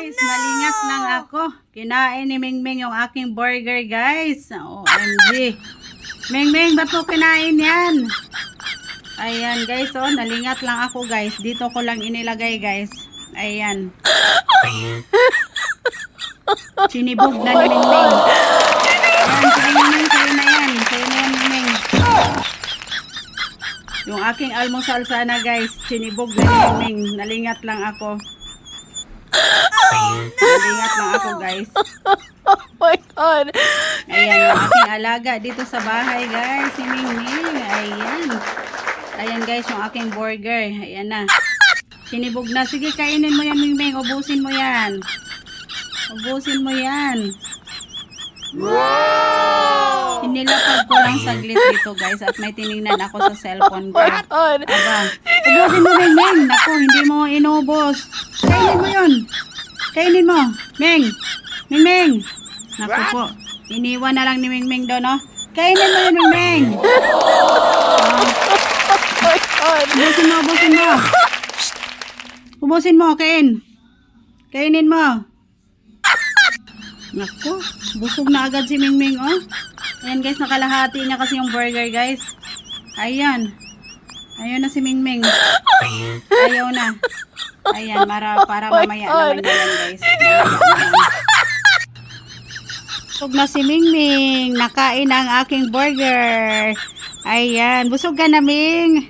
guys, nalingat lang ako. Kinain ni Mingming yung aking burger, guys. OMG. Mingming, ba't mo kinain yan? Ayan, guys, oh, nalingat lang ako, guys. Dito ko lang inilagay, guys. Ayan. Sinibog na ni Mingming. Ayan, sige Mingming, sa'yo na yan. Sa'yo na yan, Mingming. Yung aking almusal sana, guys. Sinibog na ni Mingming. Nalingat lang ako. Nalingat lang ako, guys. Oh my God. Ayan, yung aking alaga dito sa bahay, guys. Si Mingming. Ayan. Ayan, guys, yung aking burger. Ayan na. Sinibog na. Sige, kainin mo yan, Mingming. Ubusin mo yan. Ubusin mo yan. Wow! Inilapag ko lang saglit dito, guys. At may tinignan ako sa cellphone ko. Aba. Ubusin mo, Mingming. Naku, hindi mo inubos. Kainin mo yun. Kainin mo. Ming. Mingming. Naku po. Iniwan na lang ni Mingming doon, no? Kainin mo yun, Mingming. Ubusin mo, ubusin mo. Ubusin mo, kain. Kainin mo. Naku, busog na agad si Mingming, oh. Ayan, guys, nakalahati niya kasi yung burger, guys. Ayan. Ayaw na si Mingming. Ayaw na. Ayan, para mamaya naman yan, guys. Busog na si Mingming. Nakain ang aking burger. Ayan, busog ka na, Ming.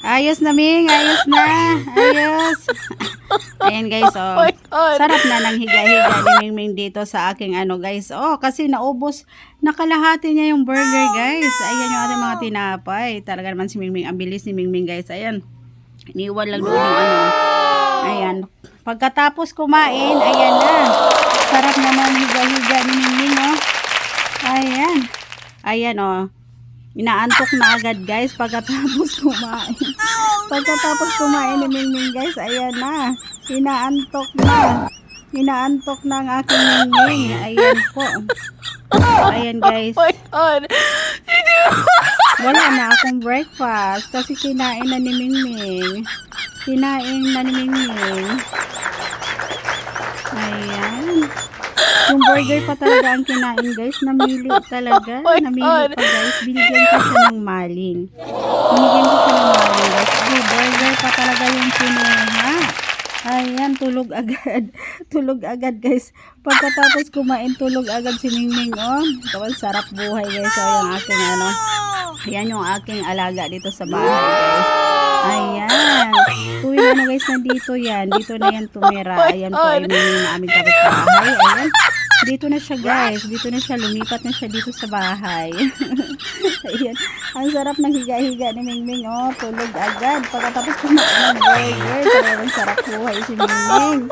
Ayos na, Ming. Ayos na. Ayos. Ayan, guys, oh. Sarap na ng higa-higa ni Mingming dito sa aking ano, guys. Oh, kasi naubos. Nakalahati niya yung burger, guys. Ayan yung ating mga tinapay. Talaga naman si Mingming. Ang bilis ni Mingming, guys. Ayan. Iniwan lang doon yung ano. Ayan. Pagkatapos kumain, ayan na. Sarap naman higa-higa ni Mingming, oh. Ayan. Ayan, oh. Inaantok na agad, guys, pagkatapos kumain. Pagkatapos kumain ni Mingming, guys, ayan na. Inaantok na. Inaantok na ang aking Mingming. Ayan po. Ayan, guys. Wala na akong breakfast kasi kinain na ni Mingming. Kinain na ni Mingming. Ayan. Yung burger pa talaga ang kinain, guys. Namili talaga. Namili pa, guys. Binigyan ko siya ng maling. Binigyan ko siya ng maling, guys. Ay, burger pa talaga yung kinuha. Ayan, tulog agad. Tulog agad, guys. Pagkatapos kumain, tulog agad si Mingming, oh. Ito, sarap buhay, guys. So, yung aking, ano. Ayan yung aking alaga dito sa bahay, guys. Ayan. Tuwing ano, guys, nandito yan. Dito na yan tumira. Ayan po, ay Mingming na aming kapitbahay. Ayan. Dito na siya, guys. Dito na siya. Lumipat na siya dito sa bahay. Ayan. Ang sarap ng higa-higa ni Mingming. Oh, tulog agad. Pagkatapos kumain ng burger. Talagang sarap buhay si Mingming.